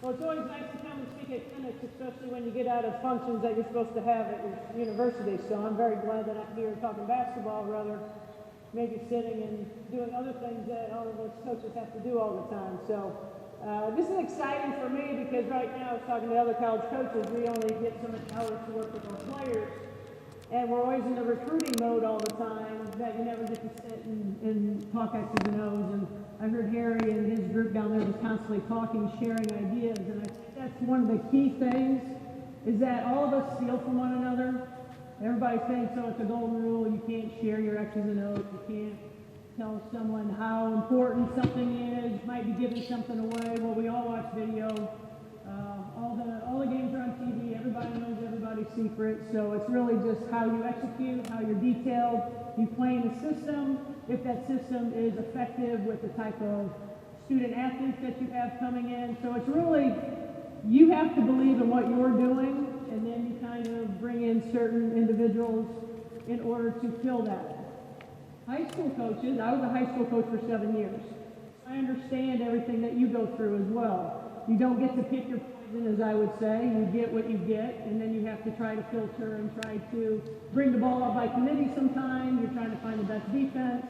Well, it's always nice to come and speak at clinics, especially when you get out of functions that you're supposed to have at your university. So I'm very glad that I'm here talking basketball rather maybe sitting and doing other things that all of us coaches have to do all the time. So this is exciting for me because right now I was talking to other college coaches. We only get so many hours to work with our players. And we're always in the recruiting mode all the time that you never get to sit and talk X's and O's. And I heard Harry and his group down there was constantly talking, sharing ideas. And I think that's one of the key things is that all of us steal from one another. Everybody's saying, so it's a golden rule. You can't share your X's and O's. You can't tell someone how important something is. You might be giving something away. Well, we all watch video. All the games are on TV. Everybody knows everybody's secret. So it's really just how you execute, how you're detailed. You play in the system. If that system is effective with the type of student athletes that you have coming in. So it's really, you have to believe in what you're doing, and then you kind of bring in certain individuals in order to fill that. High school coaches, I was a high school coach for 7 years. I understand everything that you go through as well. You don't get to pick your poison, as I would say. You get what you get, and then you have to try to filter and try to bring the ball up by committee sometimes. You're trying to find the best defense.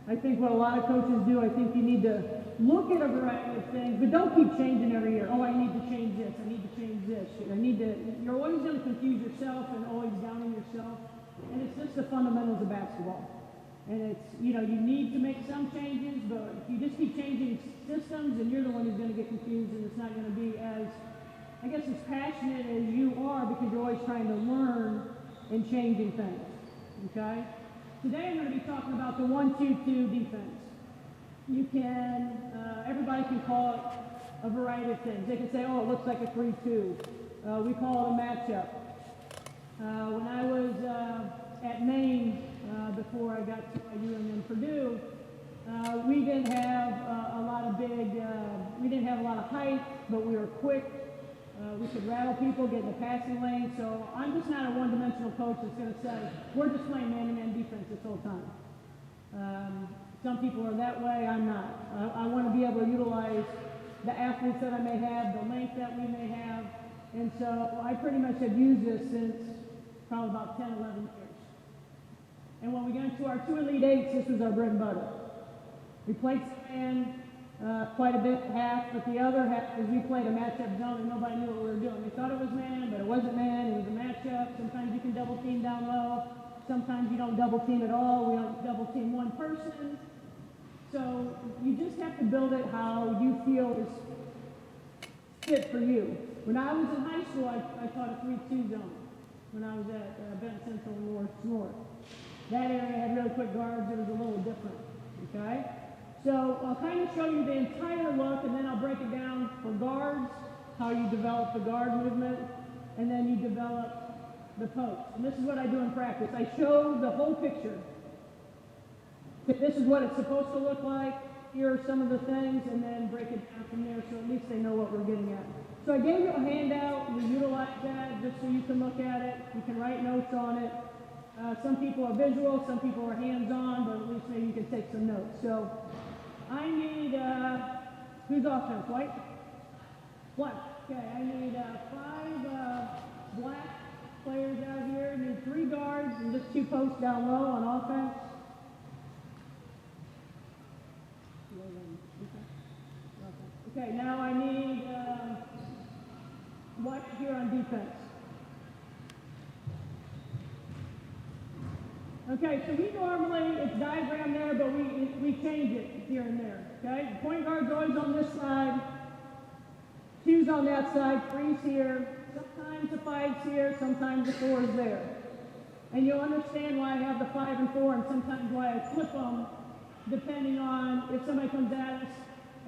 I think what a lot of coaches do, I think you need to look at a variety of things, but don't keep changing every year. Oh, I need to change this. I need to change this. You're always going to confuse yourself and always doubting yourself. And it's just the fundamentals of basketball. And it's, you need to make some changes, but if you just keep changing systems, then you're the one who's going to get confused, and it's not going to be as passionate as you are because you're always trying to learn and changing things, okay? Today I'm going to be talking about the 1-2-2 defense. You can, everybody can call it a variety of things. They can say, oh, it looks like a 3-2. We call it a matchup. When I was at Maine, before I got to UM Purdue, we didn't have a lot of we didn't have a lot of height, but we were quick. We could rattle people, get in the passing lane. So I'm just not a one-dimensional coach that's going to say, we're just playing man-to-man defense this whole time. Some people are that way, I'm not. I want to be able to utilize the athletes that I may have, the length that we may have. And so I pretty much have used this since probably about 10, 11 years. And when we got into our 2 Elite Eights, this was our bread and butter. We played man quite a bit, half, but the other half was we played a matchup zone and nobody knew what we were doing. We thought it was man, but it wasn't man, it was a matchup. Sometimes you can double team down low. Sometimes you don't double team at all. We don't double team one person. So you just have to build it how you feel is fit for you. When I was in high school, I taught a 3-2 zone when I was at Benton Central North. That area had really quick guards. It was a little different, okay? So I'll kind of show you the entire look, and then I'll break it down for guards, how you develop the guard movement, and then you develop the post. And this is what I do in practice. I show the whole picture. This is what it's supposed to look like. Here are some of the things, and then break it down from there so at least they know what we're getting at. So I gave you a handout. We utilize that just so you can look at it. You can write notes on it. Some people are visual, some people are hands-on, but at least maybe you can take some notes. So I need, who's offense, white? Black. Okay, I need 5 black players out here. I need 3 guards and just 2 posts down low on offense. Okay, now I need white here on defense. Okay, so we normally, it's diagram there, but we change it here and there, okay? The point guard's always on this side, 2's on that side, 3's here, sometimes the 5's here, sometimes the 4's there. And you'll understand why I have the 5 and 4 and sometimes why I flip them, depending on if somebody comes at us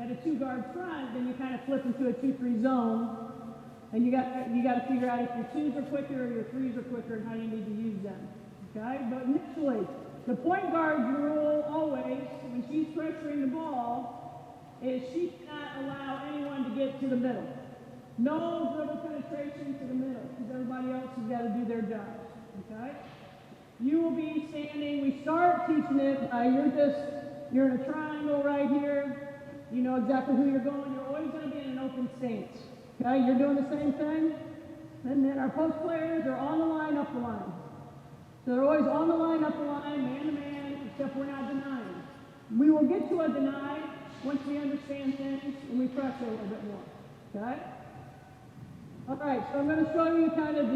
at a 2-guard front, then you kind of flip into a 2-3 zone, and you got to figure out if your 2's are quicker or your 3's are quicker and how you need to use them. Okay, but initially, the point guard's rule always, when she's pressuring the ball, is she cannot allow anyone to get to the middle. No dribble penetration to the middle, because everybody else has got to do their job. Okay? You will be standing, we start teaching it, you're in a triangle right here. You know exactly who you're going. You're always going to be in an open stance. Okay, you're doing the same thing. And then our post players are on the line, up the line. So they're always on the line, up the line, man to man, except we're not denying. We will get to a deny once we understand things and we pressure a little bit more. Okay? All right, so I'm going to show you kind of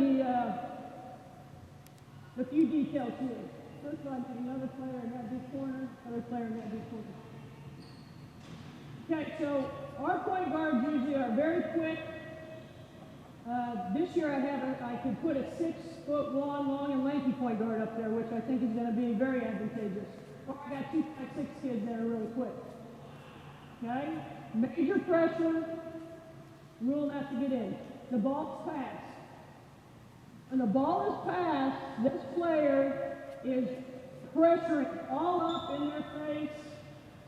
the few details here. First one, another player in that deep corner, other player in that deep corner. Okay, so our point guards usually are very quick. This year I could put a 6'1" long and lanky point guard up there, which I think is going to be very advantageous. I got 2 5'6" kids that are really quick. Okay? Major pressure, rule not to get in. The ball's passed. When the ball is passed, this player is pressuring all up in their face,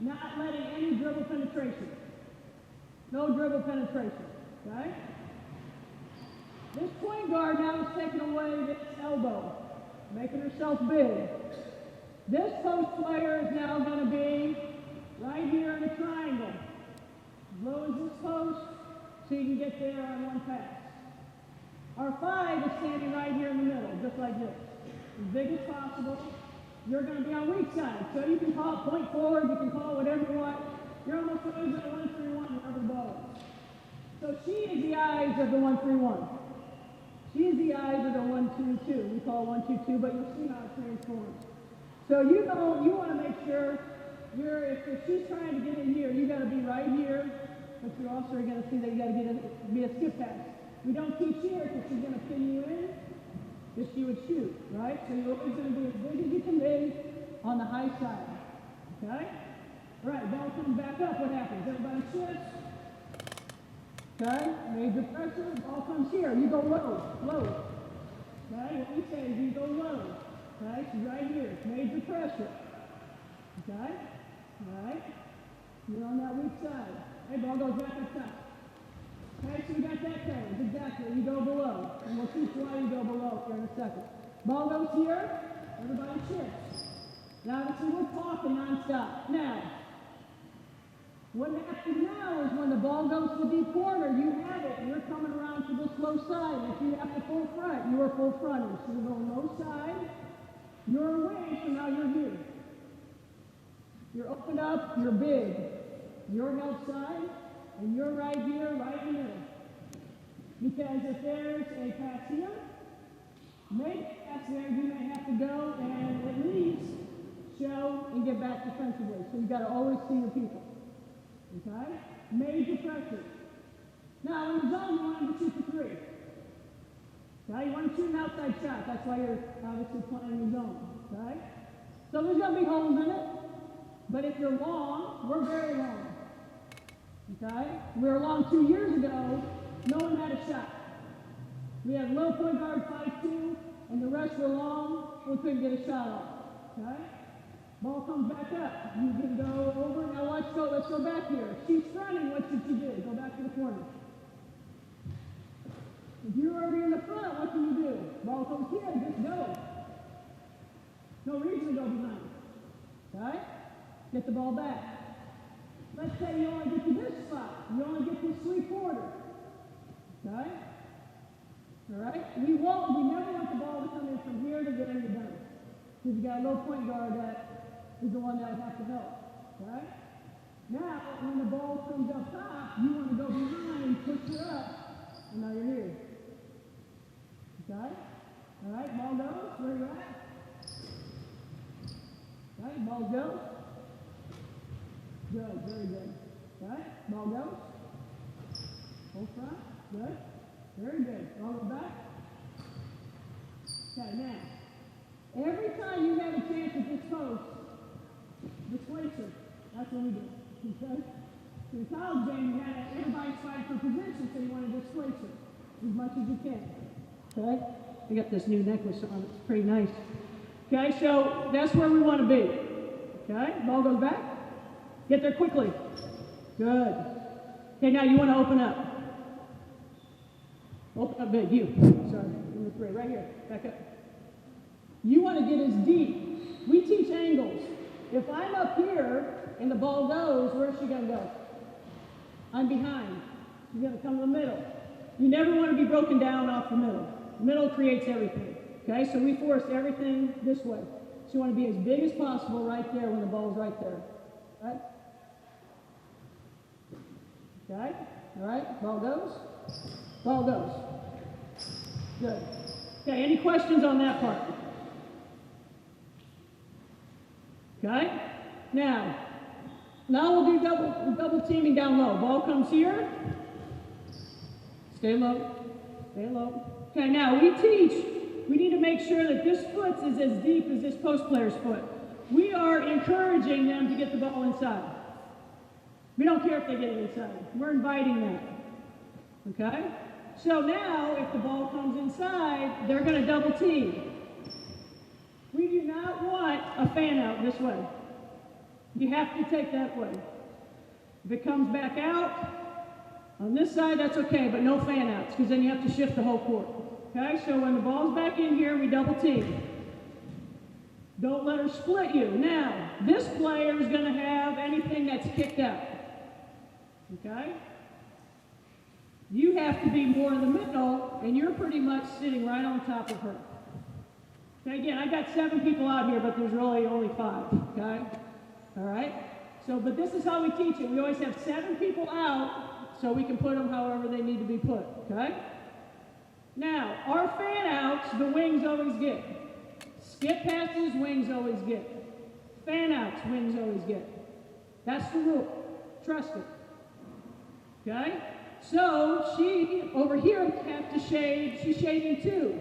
not letting any dribble penetration. No dribble penetration. Okay? This point guard now is taking away this elbow, making herself big. This post player is now going to be right here in a triangle. As low as this post, so you can get there on one pass. Our 5 is standing right here in the middle, just like this. As big as possible. You're going to be on weak side, so you can call it point forward, you can call it whatever you want. You're almost always at 1-3-1 wherever the ball is. So she is the eyes of the 1-3-1. She is the eyes of the 1-2-2. We call it 1-2-2, but you'll see how it transforms. So you want to make sure if she's trying to get in here, you got to be right here, but you also are going to see that you got to be a skip pass. We don't teach here because she's going to pin you in if she would shoot, right? So you're always going to be as big as you can be on the high side, okay? All right, ball comes back up, what happens? Everybody shifts, okay? Major pressure, ball comes here, you go low, okay? What we say is you go low, okay? She's right here, major pressure, okay? All right? You're on that weak side. Hey, ball goes back up top. Okay, so we got that covered. Exactly. You go below. And we'll teach why you go below here in a second. Ball goes here. Everybody shifts. Now, obviously, we're talking nonstop. Now, what happens now is when the ball goes to the deep corner, you have it. You're coming around to this low side. If you have the full front, you are full fronted. So you're going low side. You're away, so now you're here. You're opened up. You're big. You're help side. And you're right here, right in the middle. Because if there's a pass here, make a pass there, you may have to go and at least show and get back defensively. So you've got to always see your people. Okay? Major pressure. Now, in the zone, you want them to shoot for 3. Okay? You want to shoot an outside shot. That's why you're obviously playing the zone. Okay? So there's going to be holes in it. But if you're long, we're very long. Okay? We were long 2 years ago, no one had a shot. We had low point guard 5'2", and the rest were long, we couldn't get a shot off. Okay? Ball comes back up. You can go over. Now let's go back here. She's fronting, what should she do? Go back to the corner. If you're already in the front, what can you do? Ball comes here, just go. No reason to go behind. Okay? Get the ball back. Let's say you only get to this spot. You only get to 3/4. Okay? All right? We never want the ball to come in from here to get into done. Because you got a low point guard that is the one that would have to help. Okay? Now, when the ball comes up top, you want to go behind, push her up, and now you're here. Okay? All right, ball goes. Where are you at? All right, ball goes. Good, very good. Okay, ball goes. Full front, good. Very good. Ball goes back. Okay, now, every time you have a chance at this post, displace her. That's what we do. Okay? In the college game, everybody's fighting for position, so you want to displace her as much as you can. Okay? I got this new necklace on. It's pretty nice. Okay, so that's where we want to be. Okay, ball goes back. Get there quickly. Good. Okay, now you want to open up. Open up big, you. Sorry, number 3, right here. Back up. You want to get as deep. We teach angles. If I'm up here and the ball goes, where's she going to go? I'm behind. She's going to come to the middle. You never want to be broken down off the middle. The middle creates everything. Okay, so we force everything this way. So you want to be as big as possible right there when the ball's right there. Right? Okay, all right, ball goes. Ball goes. Good. Okay, any questions on that part? Okay, now we'll do double teaming down low. Ball comes here. Stay low. Stay low. Okay, now we need to make sure that this foot is as deep as this post player's foot. We are encouraging them to get the ball inside. We don't care if they get it inside. We're inviting that. Okay? So now, if the ball comes inside, they're going to double team. We do not want a fan out this way. You have to take that way. If it comes back out, on this side, that's okay, but no fan outs, because then you have to shift the whole court. Okay, so when the ball's back in here, we double team. Don't let her split you. Now, this player is going to have anything that's kicked out. Okay? You have to be more in the middle, and you're pretty much sitting right on top of her. Okay, again, I got 7 people out here, but there's really only 5. Okay? All right? So, but this is how we teach it. We always have 7 people out, so we can put them however they need to be put. Okay? Now, our fan outs, the wings always get. Skip passes, wings always get. Fan outs, wings always get. That's the rule. Trust it. Okay? So she, over here, have to shade. She's shading too.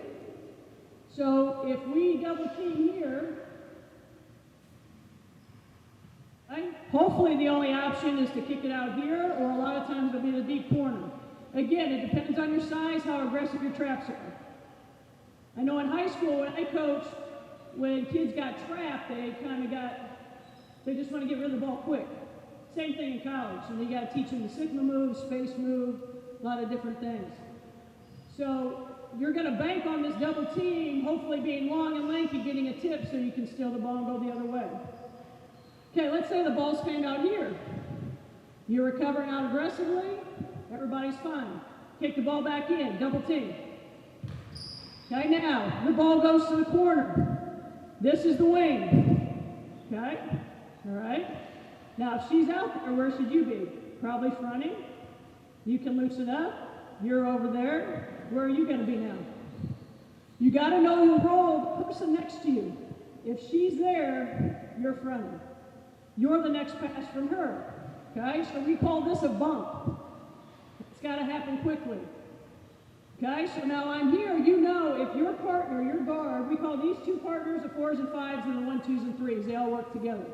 So if we double team here, right, hopefully the only option is to kick it out here, or a lot of times it'll be the deep corner. Again, it depends on your size, how aggressive your traps are. I know in high school when I coached, when kids got trapped, they just want to get rid of the ball quick. Same thing in college. And you got to teach them the sigma move, space move, a lot of different things. So you're going to bank on this double team, hopefully being long and lanky, getting a tip so you can steal the ball and go the other way. Okay, let's say the ball's fanned out here. You're recovering out aggressively. Everybody's fine. Kick the ball back in, double team. Okay, now, the ball goes to the corner. This is the wing. Okay, all right. Now, if she's out there, where should you be? Probably fronting. You can loosen up. You're over there. Where are you going to be now? You got to know your role, the person next to you. If she's there, you're fronting. You're the next pass from her. Okay, so we call this a bump. It's got to happen quickly. Okay, so now I'm here. You know, if your partner, your guard, we call these 2 partners the 4s and 5s and the 1, 2s and 3s. They all work together.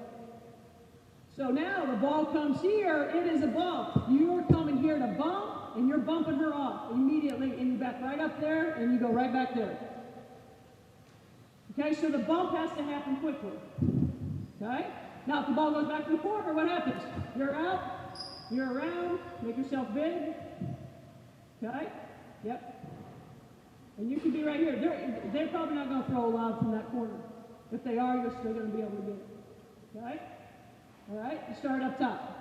So now the ball comes here. It is a bump. You're coming here to bump, and you're bumping her off immediately, and you back right up there, and you go right back there. Okay, so the bump has to happen quickly. Okay? Now, if the ball goes back to the corner, what happens? You're out, you're around, make yourself big. Okay? Yep. And you can be right here. They're probably not going to throw a lob from that corner. If they are, you're still going to be able to get it. Okay? All right? You start up top.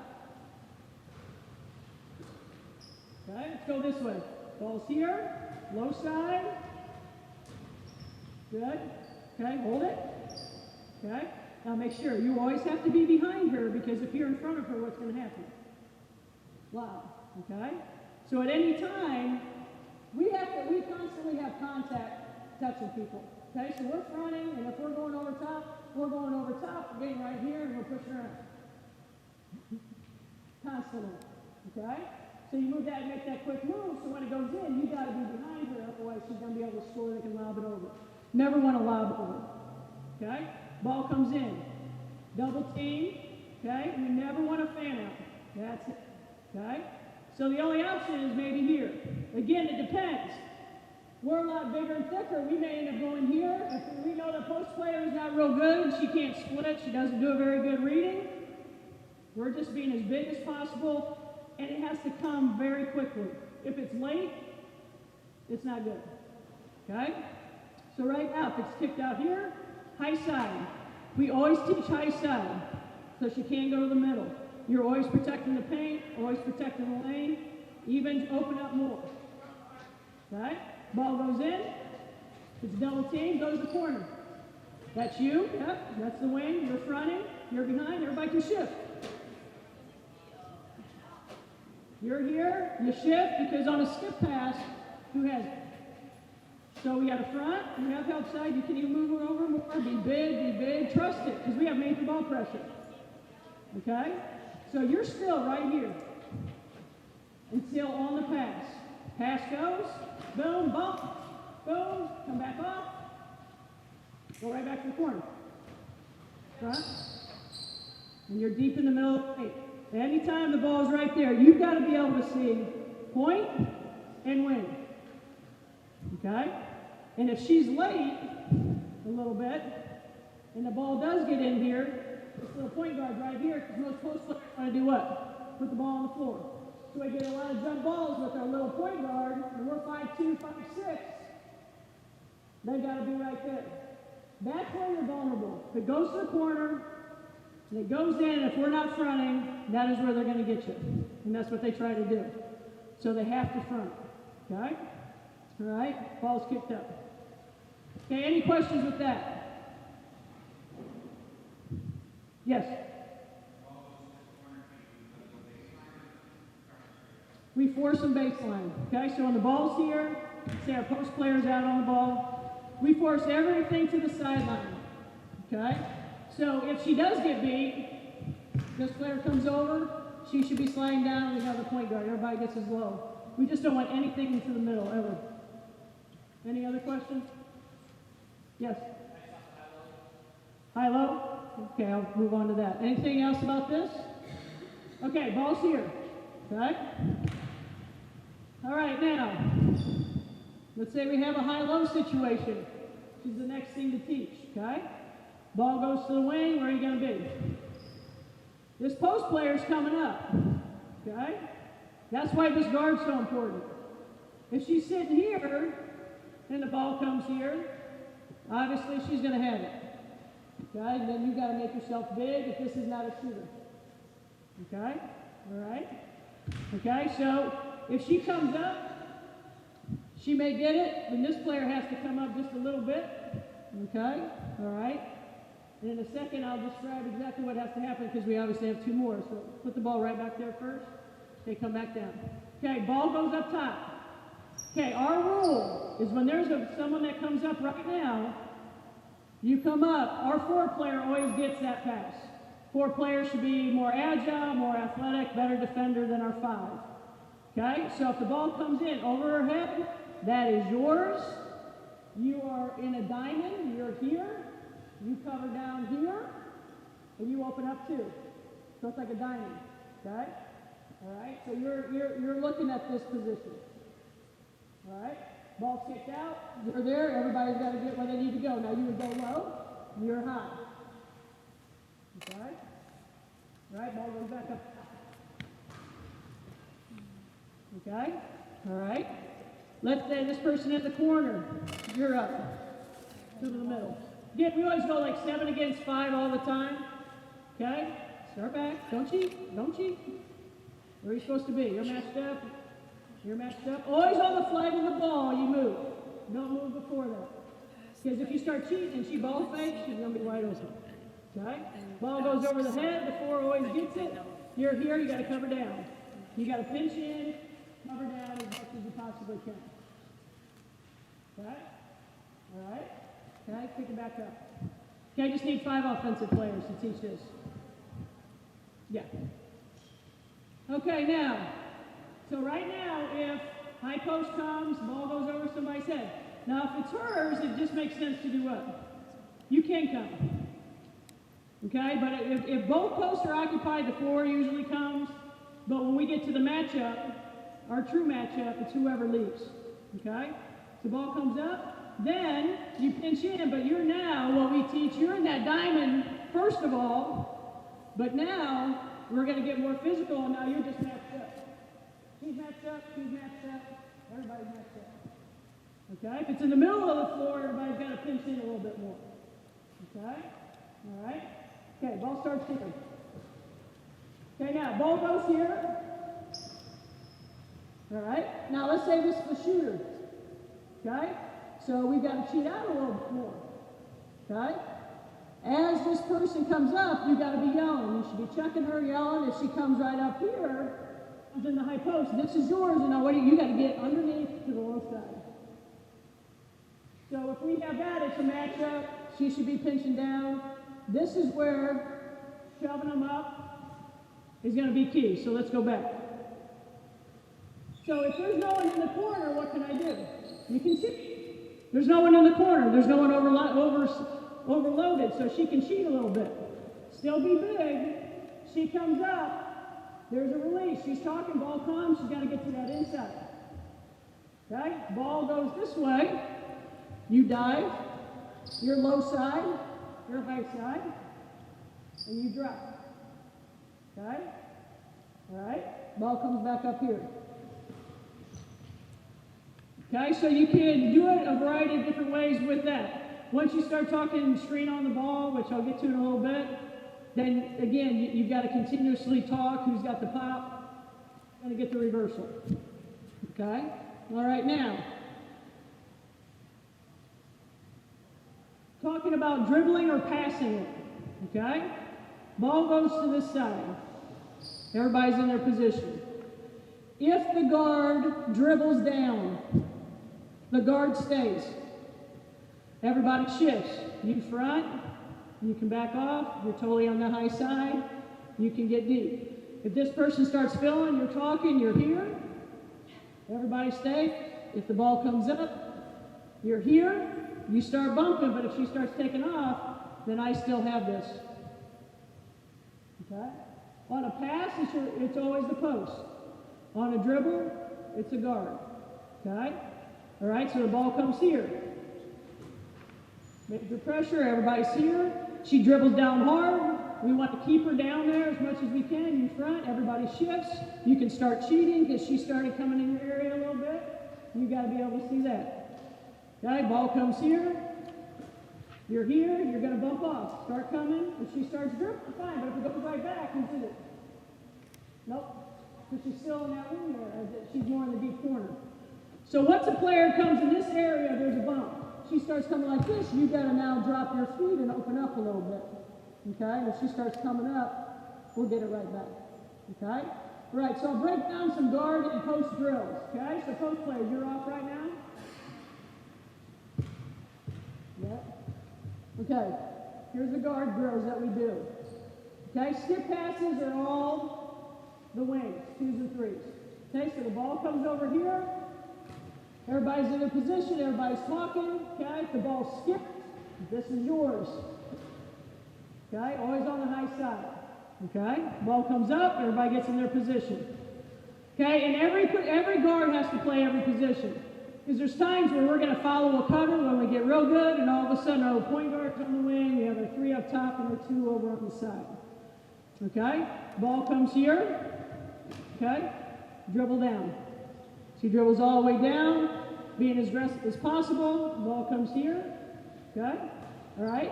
Okay? Let's go this way. Ball's here. Low side. Good. Okay? Hold it. Okay? Now make sure, you always have to be behind her, because if you're in front of her, what's going to happen? Wow, okay? So at any time, we constantly have contact touching people, okay? So we're fronting, and if we're going over top, we're getting right here, and we're pushing her out. Constantly, okay? So you move that and make that quick move, so when it goes in, you got to be behind her, otherwise she's going to be able to score, they can lob it over. Never want to lob over, okay? Ball comes in. Double team. Okay? We never want a fan out. That's it. Okay? So the only option is maybe here. Again, it depends. We're a lot bigger and thicker. We may end up going here. If we know the post player is not real good and she can't split, she doesn't do a very good reading, we're just being as big as possible, and it has to come very quickly. If it's late, it's not good. Okay? So right now, if it's kicked out here, high side. We always teach high side, so she can't go to the middle. You're always protecting the paint, always protecting the lane, even open up more. Okay? Ball goes in. It's double team, goes to the corner. That's you. Yep. That's the wing. You're fronting. You're behind. Everybody can shift. You're here. You shift because on a skip pass, who has it? So we got a front. We have help side. You can even move over more. Be big. Trust it because we have major ball pressure. Okay? So you're still right here until on the pass. Pass goes. Boom, bump. Boom. Come back off. Go right back to the corner. Front. And you're deep in the middle of the plate. Anytime the ball's right there, you've got to be able to see point and win. Okay? And if she's late a little bit, and the ball does get in here, this little point guard right here, because most post players want to do what? Put the ball on the floor. So we get a lot of jump balls with our little point guard, and we're 5'2", 5'6". They got to be right there. That's where you're vulnerable. If it goes to the corner, and it goes in, and if we're not fronting, that is where they're going to get you. And that's what they try to do. So they have to front. Okay? All right? Ball's kicked up. Okay, any questions with that? Yes? We force them baseline. Okay, so when the ball's here, say our post player's out on the ball, we force everything to the sideline. Okay? So if she does get beat, this player comes over, she should be sliding down, we have the point guard, everybody gets as low. We just don't want anything into the middle, ever. Any other questions? Yes? High-low? Okay, I'll move on to that. Anything else about this? Okay, ball's here. Okay? All right, now, let's say we have a high-low situation, which is the next thing to teach, okay? Ball goes to the wing, where are you going to be? This post player's coming up, okay? That's why this guard's so important. If she's sitting here, and the ball comes here, obviously she's going to have it, okay? And then you've got to make yourself big if this is not a shooter, okay? All right? Okay, so if she comes up, she may get it, then this player has to come up just a little bit, okay? All right? And in a second, I'll describe exactly what has to happen because we obviously have two more. So put the ball right back there first. Okay, come back down. Okay, ball goes up top. Okay, our rule is when there's someone that comes up right now, you come up. Our 4 player always gets that pass. 4 players should be more agile, more athletic, better defender than our 5. Okay, so if the ball comes in over her head, that is yours. You are in a diamond. You're here. You cover down here, and you open up too. So it's like a diamond, okay? All right, so you're looking at this position. All right, ball's kicked out, you're there, everybody's got to get where they need to go. Now you would go low, you're high. Okay? All right, ball goes back up. Okay? All right. Let's say this person in the corner, you're up to the middle. Again, we always go like 7 against 5 all the time. Okay? Start back. Don't cheat. Don't cheat. Where are you supposed to be? You're matched up. You're matched up. Always on the flag of the ball, you move. Don't move before that. Because if you start cheating and she ball fakes, she's going to be wide open. Okay? Ball goes over the head. The 4 always gets it. You're here. You got to cover down. You got to pinch in, cover down as much as you possibly can. Okay? All right? Okay, pick it back up. Okay, I just need 5 offensive players to teach this. Yeah. Okay, now, so right now, if high post comes, ball goes over somebody's head. Now, if it's hers, it just makes sense to do what? You can come. Okay, but if both posts are occupied, the 4 usually comes. But when we get to the matchup, our true matchup, it's whoever leaves. Okay? So the ball comes up. Then you pinch in, but you're now, what we teach, you're in that diamond, first of all, but now we're going to get more physical, and now you're just matched up. She's matched up, everybody's matched up. Okay? If it's in the middle of the floor, everybody's got to pinch in a little bit more. Okay? All right? Okay, ball starts here. Okay, now, ball goes here. All right? Now, let's say this is the shooter. Okay? So we've got to cheat out a little bit more. Okay? As this person comes up, you've got to be yelling. You should be checking her, yelling. If she comes right up here, comes in the high post, this is yours, and now you got to get underneath to the low side. So if we have that, it's a matchup. She should be pinching down. This is where shoving them up is going to be key. So let's go back. So if there's no one in the corner, what can I do? You can cheat. There's no one in the corner. There's no one overloaded, so she can cheat a little bit. Still be big. She comes up. There's a release. She's talking. Ball comes. She's got to get to that inside. Okay? Ball goes this way. You dive. Your low side. Your high side. And you drop. Okay? All right? Ball comes back up here. Okay, so you can do it a variety of different ways with that. Once you start talking screen on the ball, which I'll get to in a little bit, then again, you've got to continuously talk. Who's got the pop? Going to get the reversal. Okay? All right, now. Talking about dribbling or passing it. Okay? Ball goes to this side. Everybody's in their position. If the guard dribbles down, the guard stays. Everybody shifts. You front, you can back off, you're totally on the high side, you can get deep. If this person starts filling, you're talking, you're here, everybody stay. If the ball comes up, you're here, you start bumping, but if she starts taking off, then I still have this. Okay? On a pass, it's always the post. On a dribble, it's a guard. Okay? All right, so the ball comes here. Major pressure, everybody's here. She dribbles down hard. We want to keep her down there as much as we can. You front, everybody shifts. You can start cheating because she started coming in your area a little bit. You got to be able to see that. Okay, ball comes here. You're here, you're going to bump off. Start coming. If she starts dribbling, fine, but if it goes right back, who's in it? Nope. Because she's still in that room there, she's more in the deep corner. So once a player comes in this area, there's a bump. She starts coming like this, you've got to now drop your feet and open up a little bit. Okay? And if she starts coming up, we'll get it right back. Okay? All right, so I'll break down some guard and post drills. Okay? So post players, you're off right now? Yeah. Okay. Here's the guard drills that we do. Okay? Skip passes are all the wings, 2s and 3s. Okay, so the ball comes over here. Everybody's in their position. Everybody's talking. Okay, if the ball skips, this is yours. Okay, always on the high side. Okay, ball comes up. Everybody gets in their position. Okay, and every guard has to play every position. Because there's times where we're going to follow a cutter when we get real good, and all of a sudden our point guard's on the wing. We have our 3 up top and our 2 over on the side. Okay, ball comes here. Okay, dribble down. She dribbles all the way down, being as aggressive as possible. Ball comes here. Okay, all right.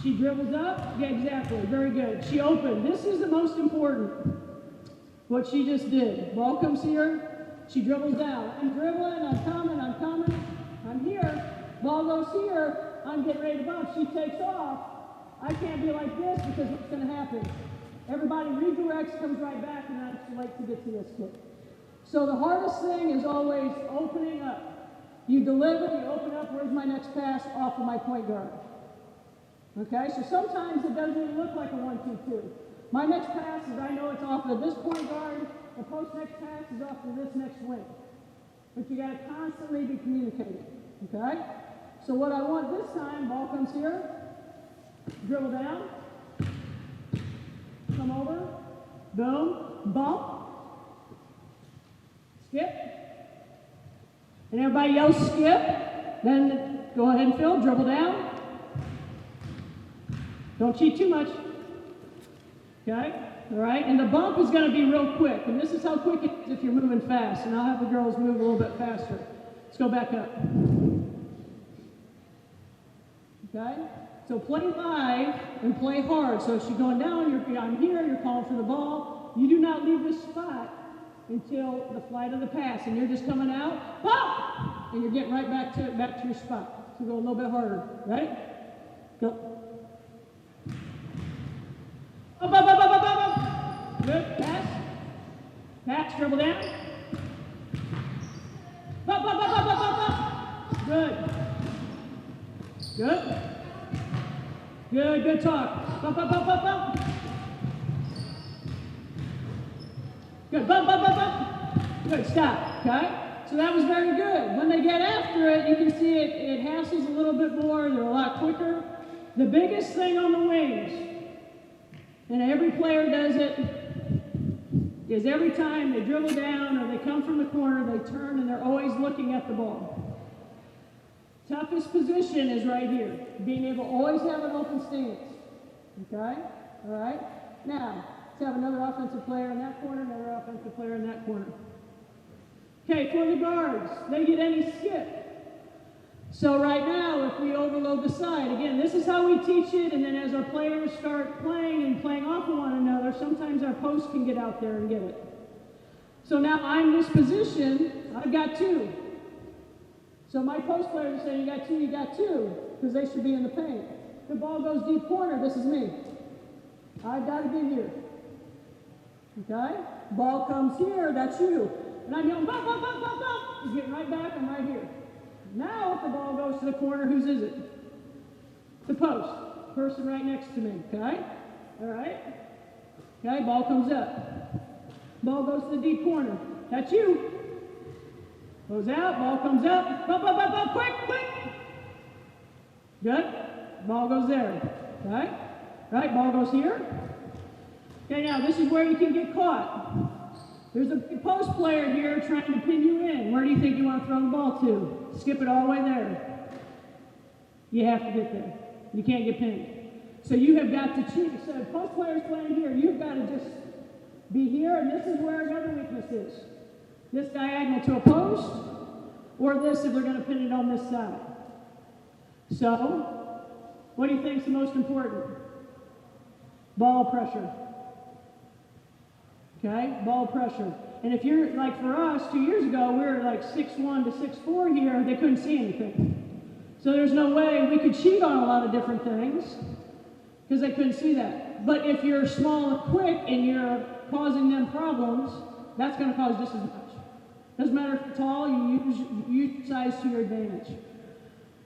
She dribbles up. Yeah, exactly. Very good. She opened. This is the most important. What she just did. Ball comes here. She dribbles down. I'm dribbling. I'm coming. I'm here. Ball goes here. I'm getting ready to bump. She takes off. I can't be like this because what's going to happen? Everybody redirects, comes right back, and I like to get to this kick. So the hardest thing is always opening up. You deliver, you open up, where's my next pass? Off of my point guard. Okay, so sometimes it doesn't even look like a 1-2-2. My next pass is, I know it's off of this point guard, the post next pass is off of this next wing. But you got to constantly be communicating. Okay? So what I want this time, ball comes here, dribble down, come over, boom, bump, skip, and everybody yells skip, then go ahead and fill, dribble down. Don't cheat too much. Okay? All right? And the bump is going to be real quick, and this is how quick it is if you're moving fast, and I'll have the girls move a little bit faster. Let's go back up. Okay? So play live and play hard. So if she's going down, I'm here, you're calling for the ball. You do not leave this spot until the flight of the pass, and you're just coming out. Ball! and you're getting right back to your spot. So go a little bit harder. Ready? Go. Up, up, up, up, up, up, up. Good. Pass. Pass. Dribble down. Up, up, up, up, up, up, up. Good. Good. Good. Good talk. Up, up, up, up, up. Good. Bump, bump, bump, bump. Good. Stop. Okay? So that was very good. When they get after it, you can see it hassles a little bit more. They're a lot quicker. The biggest thing on the wings, and every player does it, is every time they dribble down or they come from the corner, they turn and they're always looking at the ball. Toughest position is right here, being able to always have an open stance. Okay? All right? Now, let's have another offensive player in that corner, another offensive player in that corner. Okay, for the guards, they get any skip. So right now, if we overload the side, again, this is how we teach it, and then as our players start playing and playing off of one another, sometimes our post can get out there and get it. So now I'm this position, I've got two. So my post players are saying, you got two, because they should be in the paint. The ball goes deep corner, this is me. I've got to be here. Okay? Ball comes here, that's you. And I'm going, bump, bump, bump, bump, bump. He's getting right back, I'm right here. Now if the ball goes to the corner, whose is it? The post. Person right next to me, okay? All right? Okay, ball comes up. Ball goes to the deep corner. That's you. Goes out, ball comes up. Bump, bump, bump, bump, quick, quick. Good. Ball goes there, okay? Right, ball goes here. Okay, now this is where you can get caught. There's a post player here trying to pin you in. Where do you think you want to throw the ball to? Skip it all the way there. You have to get there. You can't get pinned. So you have got to choose. So post players playing here, you've got to just be here, and this is where another weakness is. This diagonal to a post, or this if they're going to pin it on this side. So, what do you think is the most important? Ball pressure. Okay, ball pressure. And if you're, like for us, 2 years ago, we were like 6'1" to 6'4" here, they couldn't see anything. So there's no way we could cheat on a lot of different things, because they couldn't see that. But if you're small and quick and you're causing them problems, that's going to cause just as much. Doesn't matter if you're tall, you use size to your advantage.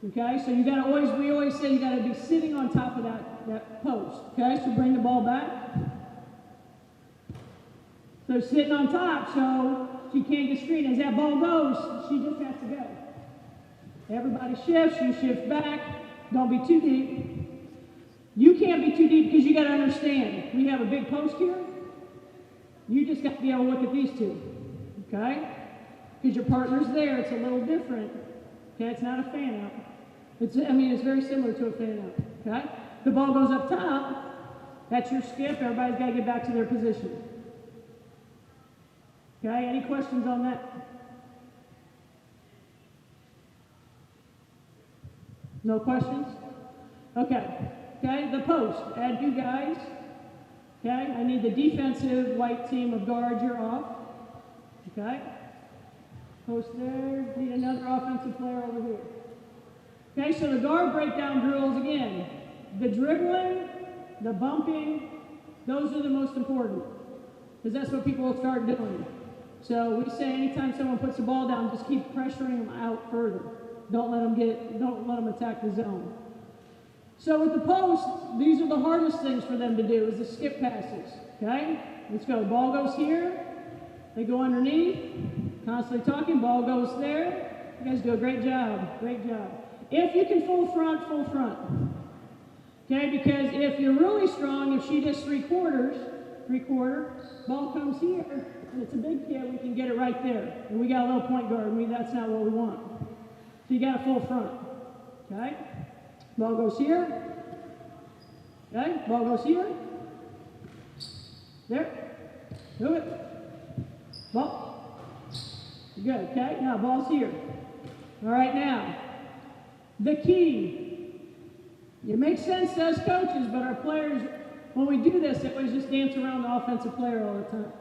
Okay, so you got to always, we always say you got to be sitting on top of that post. Okay, so bring the ball back. So sitting on top, so she can't get screened. As that ball goes, she just has to go. Everybody shifts, you shift back. Don't be too deep. You can't be too deep because you got to understand. We have a big post here. You just got to be able to look at these two. Okay? Because your partner's there, it's a little different. Okay, it's not a fan out. It's very similar to a fan out. Okay? The ball goes up top. That's your skip. Everybody's got to get back to their position. Okay, any questions on that? No questions? Okay. Okay, the post. Add you guys. Okay, I need the defensive white team of guards, you're off. Okay. Post there. Need another offensive player over here. Okay, so the guard breakdown drills again. The dribbling, the bumping, those are the most important. Because that's what people will start doing. So we say anytime someone puts the ball down, just keep pressuring them out further. Don't let them attack the zone. So with the post, these are the hardest things for them to do, is the skip passes. Okay? Let's go. Ball goes here. They go underneath. Constantly talking. Ball goes there. You guys do a great job. Great job. If you can full front, full front. Okay? Because if you're really strong, if she does three quarter, ball comes here, and it's a big kid, we can get it right there. And we got a little point guard. That's not what we want. So you got a full front. Okay? Ball goes here. Okay? Ball goes here. There. Do it. Ball. Good. Okay? Now ball's here. All right, now. The key. It makes sense to us coaches, but our players, when we do this, they always just dance around the offensive player all the time.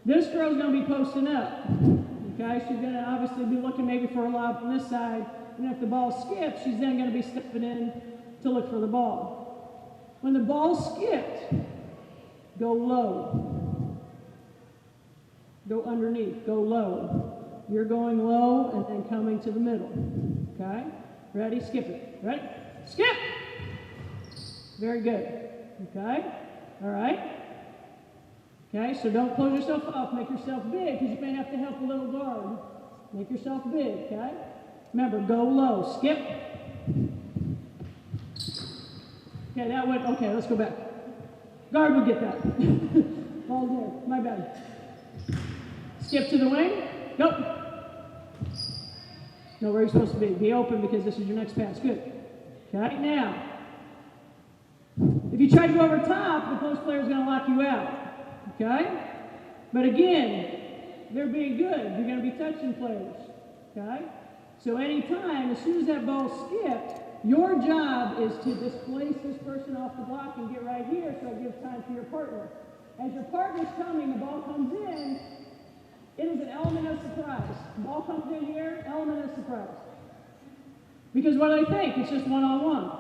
This girl's going to be posting up. Okay, she's going to obviously be looking maybe for a lob on this side, and if the ball skips, she's then going to be stepping in to look for the ball. When the ball skipped, go low. Go underneath, go low. You're going low and then coming to the middle. Okay? Ready? Skip it. Ready? Skip! Very good. Okay? All right? Okay, so don't close yourself up. Make yourself big because you may have to help a little guard. Make yourself big, okay? Remember, go low. Skip. Okay, that went, okay, let's go back. Guard would get that. Ball's there. My bad. Skip to the wing. Go. Know where you're supposed to be. Be open because this is your next pass. Good. Okay, now, if you try to go over top, the post player is going to lock you out. Okay? But again, they're being good. You're going to be touching players. Okay? So anytime, as soon as that ball skipped, your job is to displace this person off the block and get right here so it gives time for your partner. As your partner's coming, the ball comes in, it is an element of surprise. The ball comes in here, element of surprise. Because what do they think? It's just one-on-one.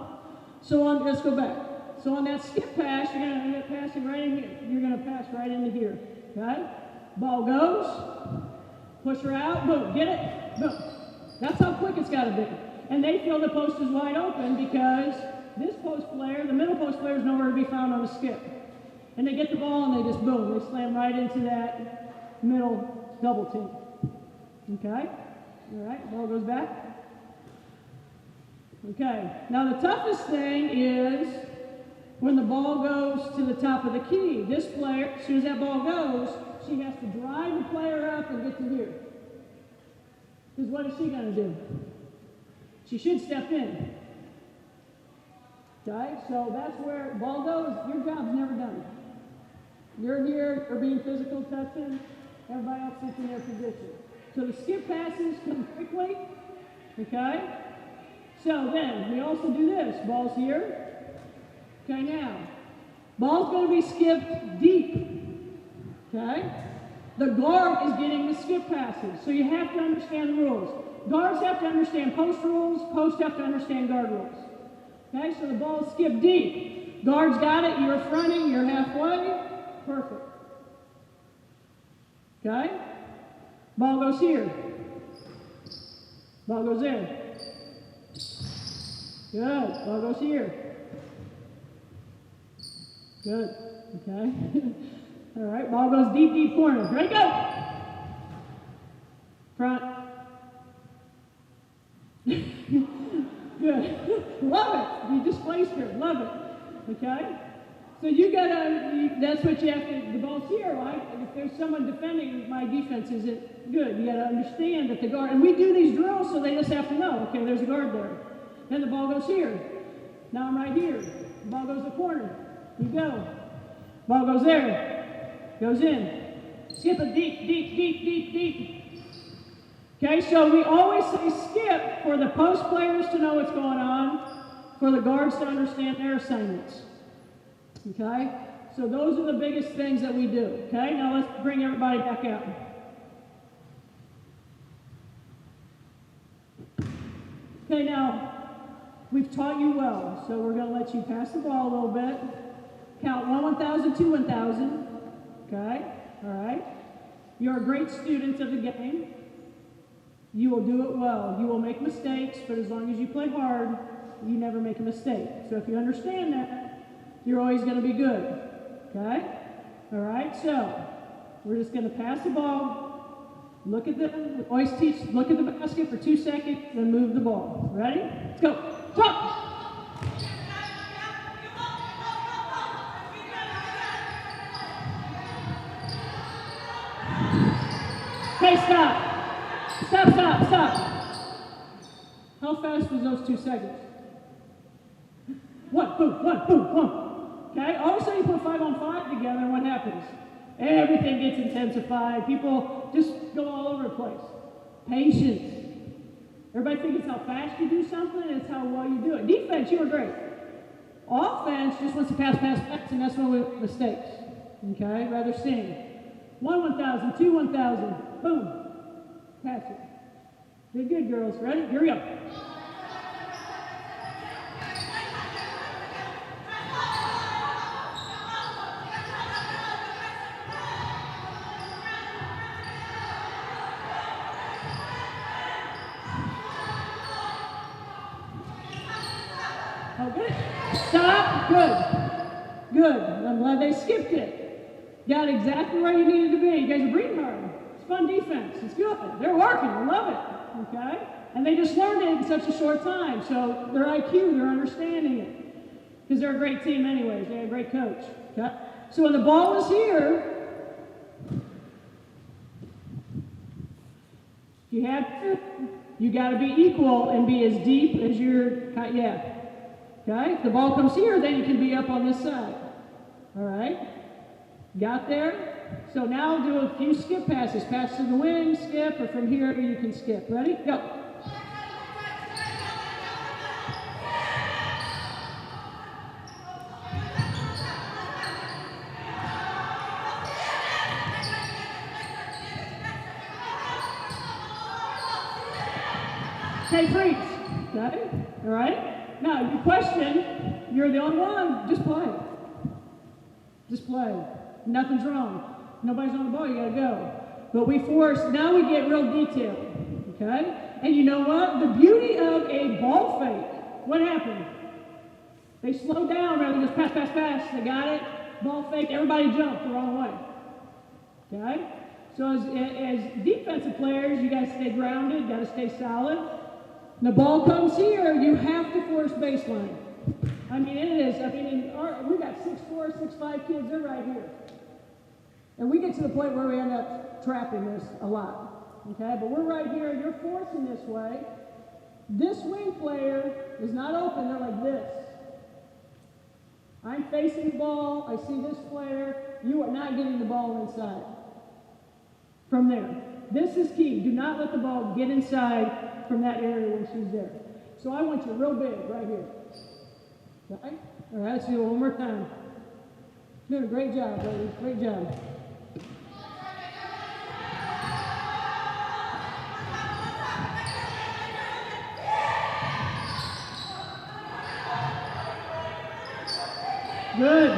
So let's go back. So on that skip pass, you're going to end up passing right in here. You're going to pass right into here. Okay? Ball goes. Push her out. Boom. Get it. Boom. That's how quick it's got to be. And they feel the post is wide open because this post player, the middle post player, is nowhere to be found on the skip. And they get the ball and they just boom. They slam right into that middle double team. Okay? All right. Ball goes back. Okay. Now the toughest thing is when the ball goes to the top of the key. This player, as soon as that ball goes, she has to drive the player up and get to here. Because what is she going to do? She should step in. Okay, so that's where the ball goes. Your job's never done. You're here, you're being physical, touching. Everybody else sits in their position. So the skip passes come quickly. Okay? So then, we also do this. Ball's here. Okay, now, ball's going to be skipped deep. Okay? The guard is getting the skip passes, so you have to understand the rules. Guards have to understand post rules, posts have to understand guard rules. Okay, so the ball is skipped deep. Guard's got it, you're fronting, you're halfway. Perfect. Okay? Ball goes here. Ball goes there. Good. Ball goes here. Good. Okay. All right. Ball goes deep, deep corner. Ready, go. Front. Good. Love it. You displaced her. Love it. Okay. So that's what you have to, the ball's here, right? And if there's someone defending, my defense isn't good. You got to understand that the guard, and we do these drills so they just have to know, okay, there's a guard there. Then the ball goes here. Now I'm right here. The ball goes to the corner. You go. Ball goes there. Goes in. Skip it deep, deep, deep, deep, deep. Okay, so we always say skip for the post players to know what's going on, for the guards to understand their assignments. Okay? So those are the biggest things that we do. Okay? Now let's bring everybody back out. Okay, now we've taught you well, so we're going to let you pass the ball a little bit. Count 1,000, 2, 1,000. Okay? All right? You're great students of the game. You will do it well. You will make mistakes, but as long as you play hard, you never make a mistake. So if you understand that, you're always going to be good. Okay? All right? So we're just going to pass the ball. Look at always teach, look at the basket for 2 seconds, then move the ball. Ready? Let's go. Talk! Okay, stop. Stop, stop, stop. How fast was those 2 seconds? One, boom, one, boom, one. Okay, all of a sudden you put 5 on 5 together, and what happens? Everything gets intensified. People just go all over the place. Patience. Everybody thinks it's how fast you do something, it's how well you do it. Defense, you were great. Offense just wants to pass, pass, pass, and that's when we make mistakes. Okay, rather sing. 1, 1,000, 2, 1,000, boom. Pass it. Did good, girls. Ready? Here we go. Okay. Stop. Good. Good. I'm glad they skipped it. Got exactly where you needed to be. You guys are breathing hard. It's fun defense. It's good. They're working. I love it. Okay? And they just learned it in such a short time. So their IQ, they're understanding it. Because they're a great team anyways. They're a great coach. Okay? So when the ball is here, you have to, you got to be equal and be as deep as your, yeah. Okay? If the ball comes here, then you can be up on this side. All right? Got there? So now do a few skip passes. Pass to the wing, skip, or from here you can skip. Ready? Go. Okay, freeze. Okay? All right? Now, your question, you're the only one, just play. Just play. Nothing's wrong. Nobody's on the ball, you gotta go. But we force, now we get real detailed, okay? And you know what? The beauty of a ball fake, what happened? They slowed down rather than just pass, pass, pass. They got it, ball fake, everybody jumped the wrong way, okay? So as defensive players, you gotta stay grounded, gotta stay solid. When the ball comes here, you have to force baseline. I mean, it is, we got 6'4", 6'5" kids, they're right here. And we get to the point where we end up trapping this a lot, okay? But we're right here, you're forcing this way. This wing player is not open, they're like this. I'm facing the ball, I see this player, you are not getting the ball inside. From there. This is key, do not let the ball get inside from that area when she's there. So I want you real big, right here. Okay? All right, let's do it one more time. Doing a great job, ladies, great job. Good.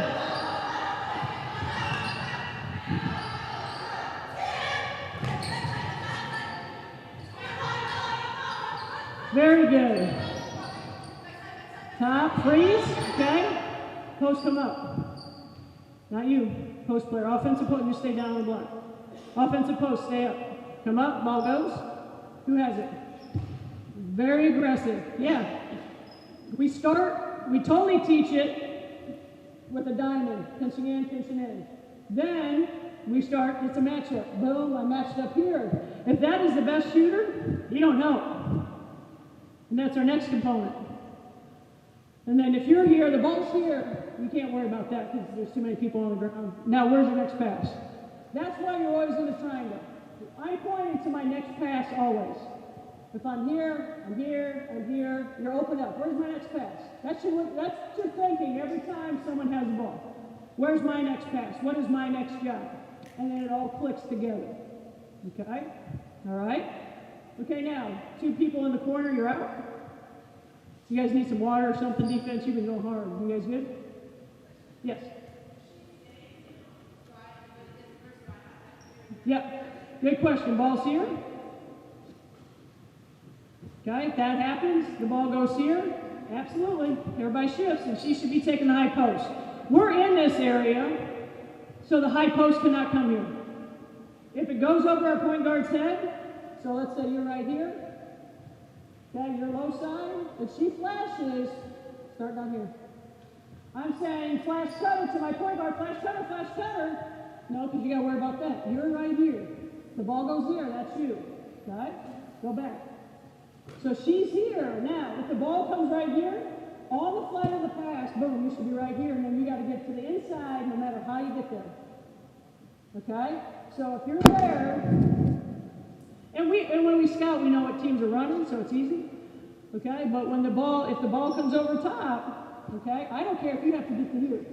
Very good. Top, freeze, okay? Post come up. Not you, post player. Offensive post, you stay down on the block. Offensive post, stay up. Come up, ball goes. Who has it? Very aggressive, yeah. We totally teach it with a diamond, pinching in. Then we start, it's a matchup. Boom, I matched up here. If that is the best shooter, you don't know. And that's our next component. And then if you're here, the ball's here, you can't worry about that because there's too many people on the ground. Now, where's your next pass? That's why you're always in the triangle. I'm pointing to my next pass always. If I'm here, you're open up. Where's my next pass? That's your thinking every time someone has the ball. Where's my next pass? What is my next job? And then it all clicks together. Okay? All right? Okay, now, two people in the corner, you're out. You guys need some water or something, defense? You've been going hard. You guys good? Yes. Yep. Good question. Ball's here. Okay, if that happens, the ball goes here. Absolutely. Everybody shifts, and she should be taking the high post. We're in this area, so the high post cannot come here. If it goes over our point guard's head, so let's say you're right here. Okay, your low side. If she flashes, start down here. I'm saying flash cutter to my point guard, flash cutter. No, because you got to worry about that. You're right here. The ball goes here, that's you. Okay? Go back. So she's here. Now, if the ball comes right here, on the flight of the pass, boom, you should be right here, and then you got to get to the inside no matter how you get there. Okay? So if you're there, and when we scout, we know what teams are running, so it's easy. Okay? But if the ball comes over top, okay, I don't care if you have to get to here.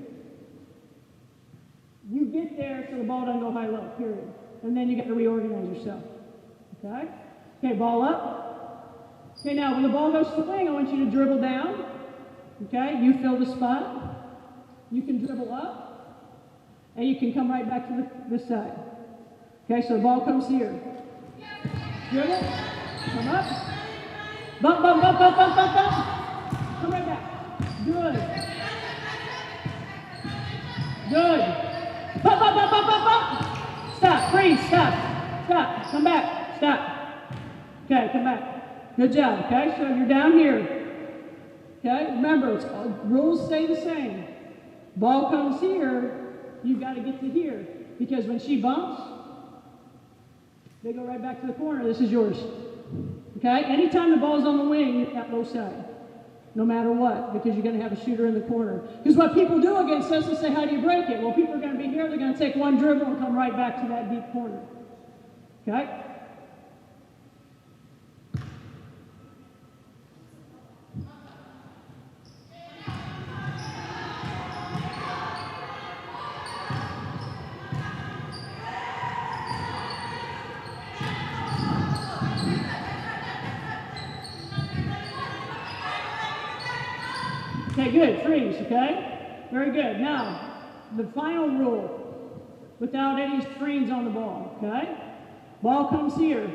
You get there so the ball doesn't go high-low, period. And then you got to reorganize yourself. Okay? Okay, ball up. Okay, now when the ball goes to the wing, I want you to dribble down. Okay, you fill the spot. You can dribble up. And you can come right back to this side. Okay, so the ball comes here. Dribble. Come up. Bump, bump, bump, bump, bump, bump, bump. Come right back. Good. Good. Bump, bump, bump, bump, bump, bump. Stop. Freeze. Stop. Stop. Come back. Stop. Okay, come back. Good job. Okay, so you're down here. Okay, remember, rules stay the same. Ball comes here, you've got to get to here. Because when she bumps, they go right back to the corner. This is yours. Okay, anytime the ball's on the wing, you're at low side. No matter what, because you're going to have a shooter in the corner. Because what people do against us is say, how do you break it? Well, people are going to be here, they're going to take one dribble and come right back to that deep corner. Okay? Okay, good. Freeze, okay? Very good. Now, the final rule, without any screens on the ball, okay? Ball comes here,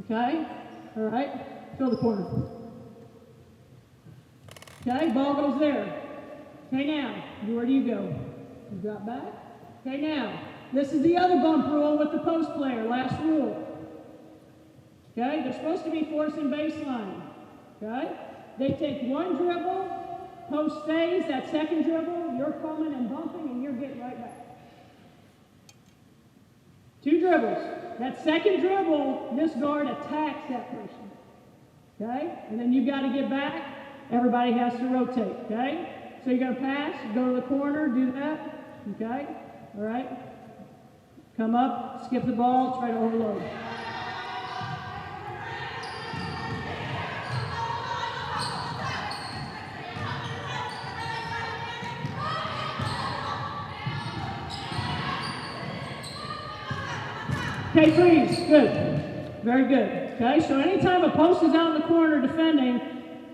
okay? All right? Fill the corner. Okay, ball goes there. Okay, now, where do you go? You drop back. Okay, now, this is the other bump rule with the post player, last rule. Okay, they're supposed to be forcing baseline, okay? They take one dribble, post stays, that second dribble, you're coming and bumping and you're getting right back. Two dribbles. That second dribble, this guard attacks that person. Okay? And then you've got to get back. Everybody has to rotate. Okay? So you're going to pass, go to the corner, do that. Okay? All right? Come up, skip the ball, try to overload. Okay, freeze. Good. Very good. Okay, so anytime a post is out in the corner defending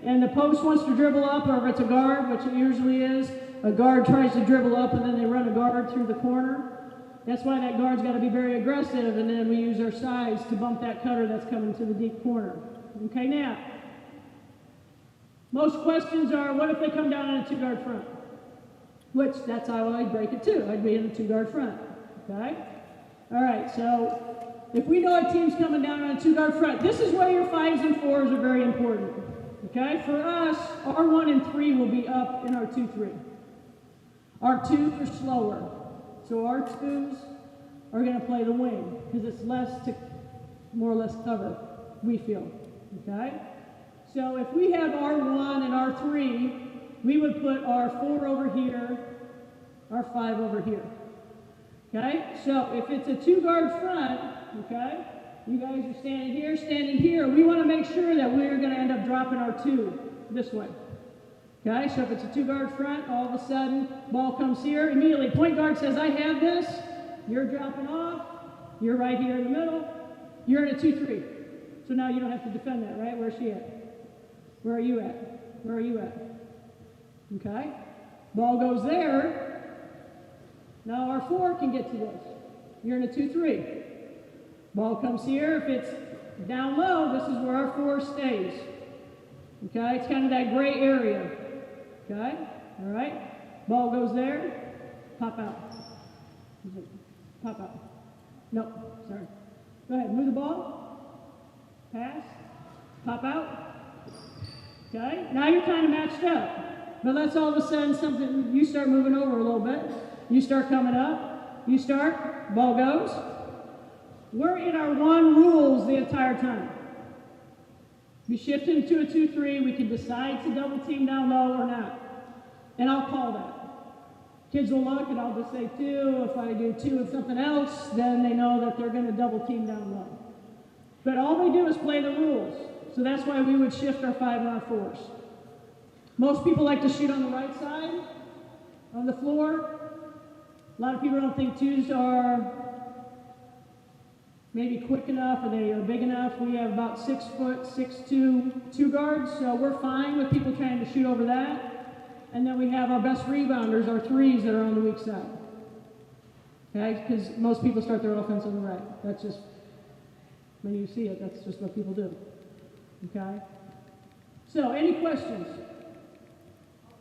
and the post wants to dribble up, or if it's a guard, which it usually is, a guard tries to dribble up and then they run a guard through the corner. That's why that guard's got to be very aggressive, and then we use our size to bump that cutter that's coming to the deep corner. Okay, now, most questions are, what if they come down in a two-guard front? Which, that's how I'd break it too. I'd be in a two-guard front. Okay? All right, so if we know a team's coming down on a two-guard front, this is where your 5s and 4s are very important. Okay, for us, our 1 and 3 will be up in our 2-3. Our 2s are slower, so our 2s are going to play the wing because it's less to more or less cover, we feel. Okay, so if we have our 1 and our 3, we would put our 4 over here, our 5 over here. Okay, so if it's a two-guard front, okay, you guys are standing here, we want to make sure that we're going to end up dropping our 2 this way. Okay, so if it's a two-guard front, all of a sudden, ball comes here, immediately point guard says, I have this, you're dropping off, you're right here in the middle, you're in a 2-3. So now you don't have to defend that, right? Where's she at? Where are you at? Where are you at? Okay, ball goes there. Now our 4 can get to this. You're in a 2-3. Ball comes here. If it's down low, this is where our 4 stays. Okay, it's kind of that gray area. Okay, all right. Ball goes there. Pop out. Pop out. No, sorry. Go ahead, move the ball. Pass. Pop out. Okay, now you're kind of matched up. But let's all of a sudden something, you start moving over a little bit. You start coming up, you start, ball goes. We're in our 1 rules the entire time. We shift into a 2-3, we can decide to double team down low or not. And I'll call that. Kids will look and I'll just say 2. If I do 2 and something else, then they know that they're going to double team down low. But all they do is play the rules. So that's why we would shift our 5 and our 4s. Most people like to shoot on the right side, on the floor. A lot of people don't think 2s are maybe quick enough, or they are big enough. We have about 6 foot, 6'2", 2 guards, so we're fine with people trying to shoot over that. And then we have our best rebounders, our threes that are on the weak side. Okay, because most people start their offense on the right. That's just, when you see it, that's just what people do. Okay? So, any questions?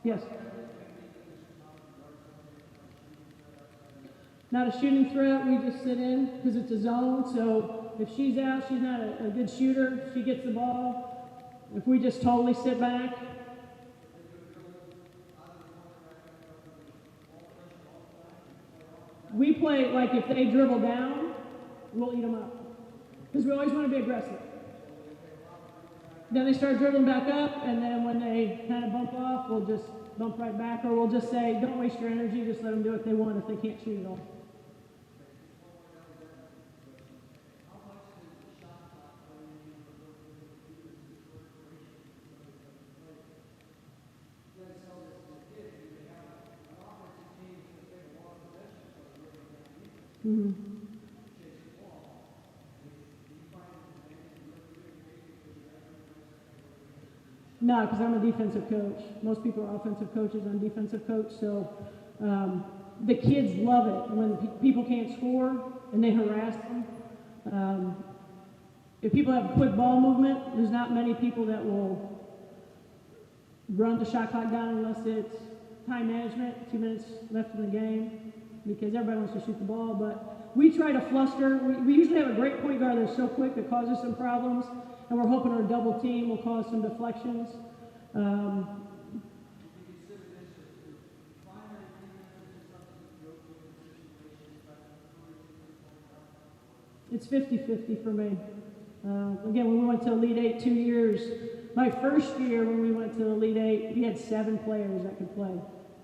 Yes? Not a shooting threat, we just sit in because it's a zone. So if she's out, she's not a good shooter, she gets the ball. If we just totally sit back. We play like if they dribble down, we'll eat them up. Because we always want to be aggressive. Then they start dribbling back up, and then when they kind of bump off, we'll just bump right back, or we'll just say, don't waste your energy, just let them do what they want if they can't shoot at all. Mm-hmm. No, because I'm a defensive coach. Most people are offensive coaches. I'm a defensive coach, so the kids love it when people can't score and they harass them. If people have quick ball movement, there's not many people that will run the shot clock down unless it's time management, 2 minutes left in the game, because everybody wants to shoot the ball. But we try to fluster. We usually have a great point guard that's so quick that causes some problems, and we're hoping our double team will cause some deflections. It's 50-50 for me. Again, when we went to Elite Eight 2 years, my first year when we went to Elite Eight, we had 7 players that could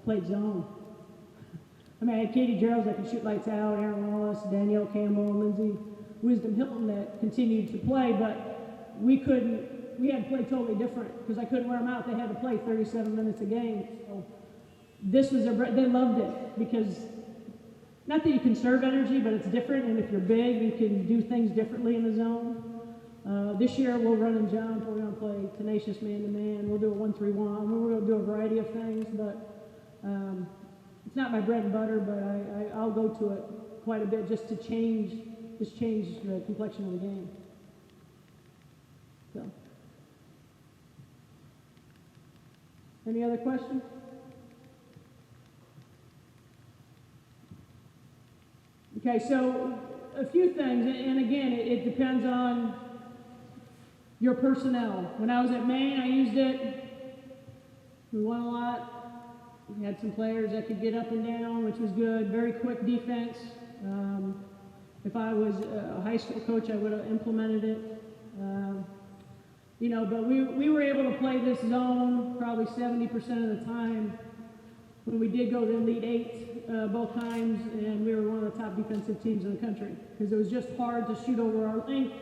played zone. I mean, I had Katie Geralds that could shoot lights out, Aaron Wallace, Danielle Campbell, and Lindsay Wisdom Hilton that continued to play, but we had to play totally different because I couldn't wear them out. They had to play 37 minutes a game. So this was they loved it because not that you conserve energy, but it's different, and if you're big, you can do things differently in the zone. This year we'll run and jump. We're going to play tenacious man-to-man. We'll do a 1-3-1. We're going to do a variety of things, but it's not my bread and butter, but I'll go to it quite a bit just to change the complexion of the game. So, any other questions? Okay, so a few things, and again, it depends on your personnel. When I was at Maine, I used it. We won a lot. We had some players that could get up and down, which was good. Very quick defense. If I was a high school coach, I would have implemented it. But we were able to play this zone probably 70% of the time. When we did go to the Elite Eight both times, and we were one of the top defensive teams in the country because it was just hard to shoot over our length.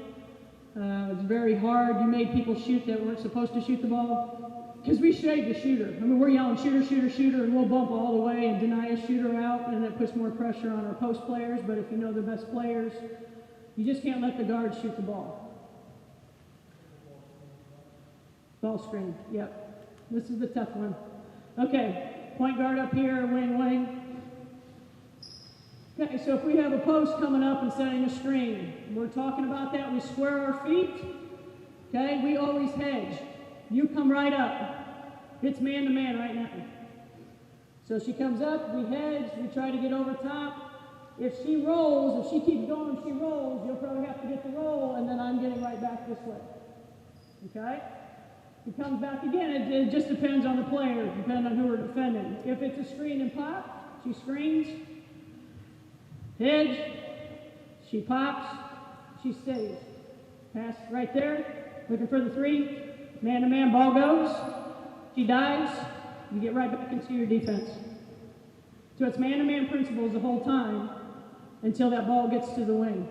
It was very hard. You made people shoot that weren't supposed to shoot the ball because we shade the shooter. I mean, we're yelling shooter, shooter, shooter, and we'll bump all the way and deny a shooter out, and that puts more pressure on our post players. But if you know the best players, you just can't let the guards shoot the ball. Ball screen, yep. This is the tough one. Okay. Point guard up here, wing. Okay, so if we have a post coming up and setting a screen, we're talking about that, we square our feet, okay? We always hedge. You come right up. It's man-to-man right now. So she comes up, we hedge, we try to get over top. If she rolls, if she keeps going, she rolls, you'll probably have to get the roll, and then I'm getting right back this way, okay? He comes back again. It just depends on the player, depending on who we're defending. If it's a screen and pop, she screens. Hedge. She pops. She stays. Pass right there. Looking for the 3. Man-to-man, ball goes. She dives. You get right back into your defense. So it's man-to-man principles the whole time until that ball gets to the wing.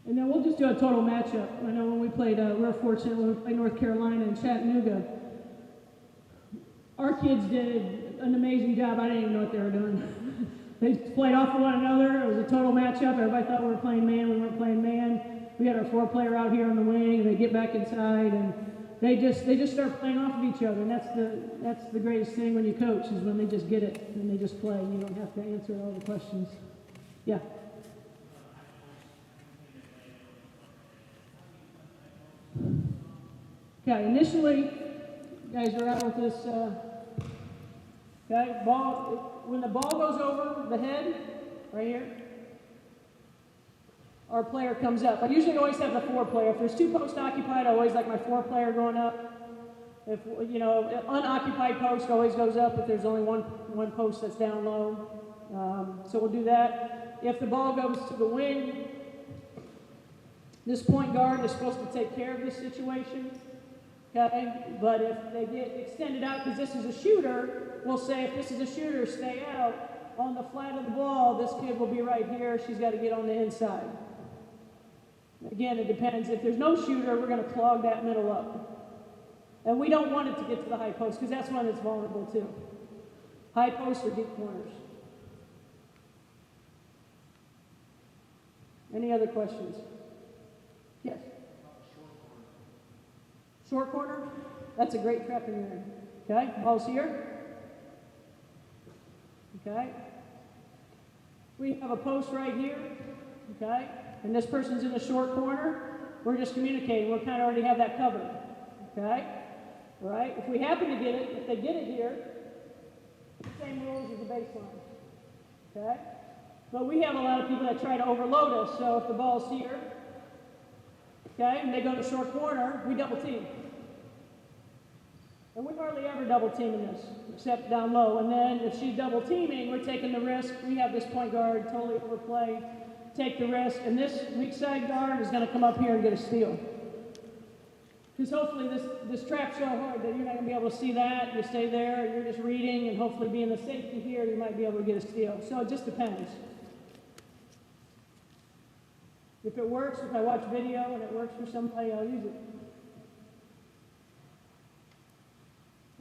And then we'll just do a total matchup. I know when we played, we were fortunate when we played North Carolina and Chattanooga. Our kids did an amazing job. I didn't even know what they were doing. They played off of one another. It was a total matchup. Everybody thought we were playing man. We weren't playing man. We had our 4-player out here on the wing, and they get back inside, and they just start playing off of each other. And that's the greatest thing when you coach, is when they just get it and they just play. You don't have to answer all the questions. Yeah. Okay, initially, you guys are out with this, okay, ball, when the ball goes over the head, right here, our player comes up. I usually always have the 4-player. If there's 2 posts occupied, I always like my 4-player going up. If, you know, unoccupied post always goes up if there's only one post that's down low. So we'll do that. If the ball goes to the wing, this point guard is supposed to take care of this situation. Okay, but if they get extended out, because this is a shooter, we'll say if this is a shooter, stay out. On the flat of the ball, this kid will be right here. She's got to get on the inside. Again, it depends. If there's no shooter, we're going to clog that middle up. And we don't want it to get to the high post, because that's when it's vulnerable too. High post or deep corners. Any other questions? Yes? Short corner? That's a great trapping area. Okay, ball's here. Okay. We have a post right here. Okay, and this person's in the short corner. We're just communicating. We'll kind of already have that covered. Okay? All right? If we happen to get it, if they get it here, same rules as the baseline. Okay? But we have a lot of people that try to overload us. So if the ball's here, okay, and they go to short corner, we double team. And we hardly ever double team in this, except down low. And then if she's double teaming, we're taking the risk. We have this point guard totally overplay, take the risk, and this weak side guard is going to come up here and get a steal. Because hopefully this trap's so hard that you're not going to be able to see that. You stay there, you're just reading, and hopefully being the safety here, you might be able to get a steal. So it just depends. If it works, if I watch video and it works for somebody, I'll use it.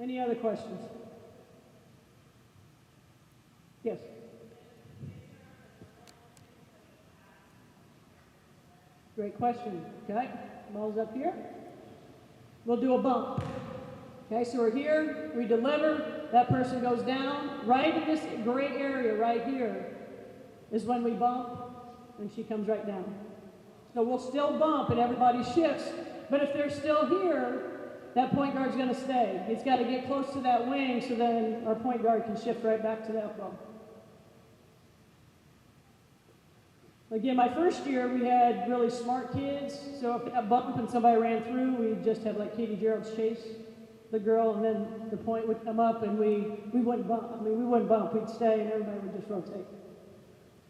Any other questions? Yes? Great question. Okay, ball's up here. We'll do a bump. Okay, so we're here, we deliver, that person goes down. Right in this gray area right here is when we bump, and she comes right down. So we'll still bump and everybody shifts, but if they're still here, that point guard's going to stay. He's got to get close to that wing so then our point guard can shift right back to that bump. Again, my first year we had really smart kids, so if that bump and somebody ran through, we'd just have like Katie Gerald's chase the girl, and then the point would come up and we wouldn't bump. I mean, we wouldn't bump, we'd stay and everybody would just rotate.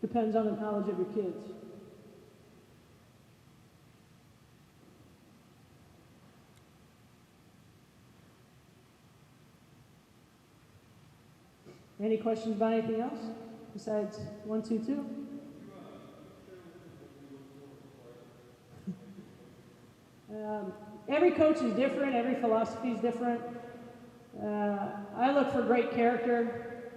Depends on the knowledge of your kids. Any questions about anything else besides 1, 2, 2? Every coach is different. Every philosophy is different. I look for great character,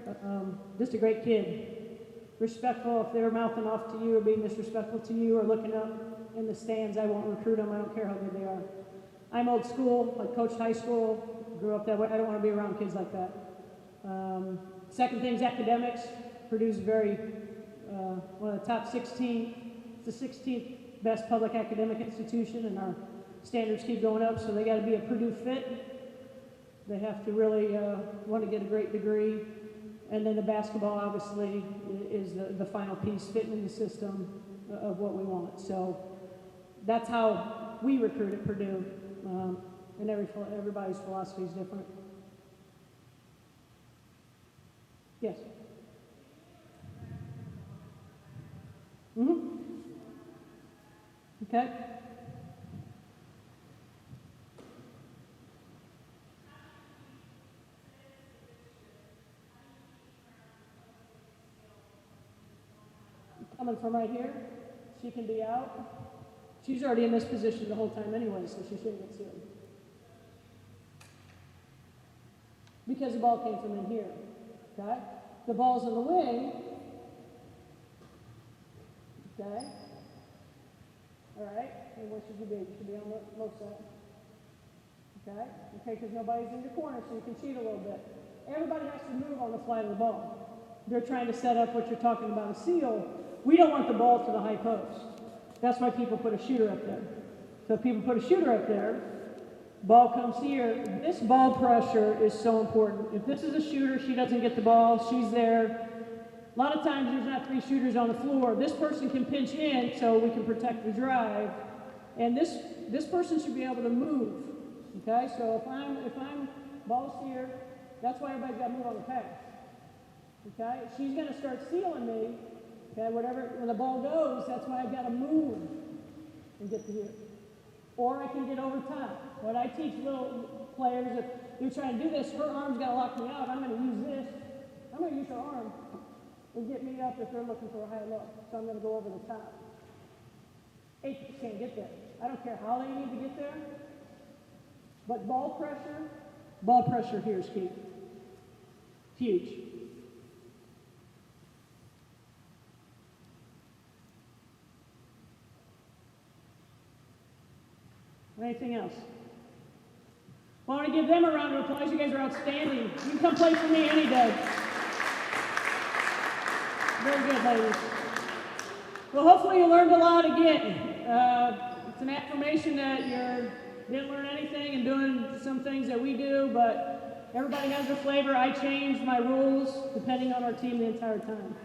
just a great kid. Respectful. If they're mouthing off to you or being disrespectful to you or looking up in the stands, I won't recruit them. I don't care how good they are. I'm old school. I coached high school. Grew up that way. I don't want to be around kids like that. Second thing is academics. Purdue's very, one of the top 16. It's the 16th best public academic institution, and our standards keep going up, so they got to be a Purdue fit. They have to really want to get a great degree. And then the basketball, obviously, is the final piece, fitting in the system of what we want. So that's how we recruit at Purdue, and everybody's philosophy is different. Yes? Mm-hmm. Okay. Coming from right here, she can be out. She's already in this position the whole time anyway, so she shouldn't get sealed. Because the ball came from in here, okay? The ball's in the wing, Okay? All right, and where should you be? You should be on the low side. Okay? Okay, because nobody's in your corner, so you can cheat a little bit. Everybody has to move on the flight of the ball. They're trying to set up what you're talking about, a seal. We don't want the ball to the high post. That's why people put a shooter up there. So if people put a shooter up there, ball comes here. This ball pressure is so important. If this is a shooter, she doesn't get the ball, she's there. A lot of times there's not 3 shooters on the floor. This person can pinch in so we can protect the drive. And this person should be able to move. Okay, so if I'm ball's here, that's why everybody's got to move on the pass. Okay, she's going to start sealing me. Okay, when the ball goes, that's why I've got to move and get to here. Or I can get over top. What I teach little players, if you're trying to do this, her arm's got to lock me out. I'm going to use this. I'm going to use her arm and get me up if they're looking for a high low. So I'm going to go over the top. 8 can't get there. I don't care how they need to get there. But ball pressure here is key. Huge. Anything else? Well, I want to give them a round of applause. You guys are outstanding. You can come play for me any day. Very good, ladies. Well, hopefully you learned a lot again. It's an affirmation that you didn't learn anything and doing some things that we do, but everybody has their flavor. I changed my rules depending on our team the entire time.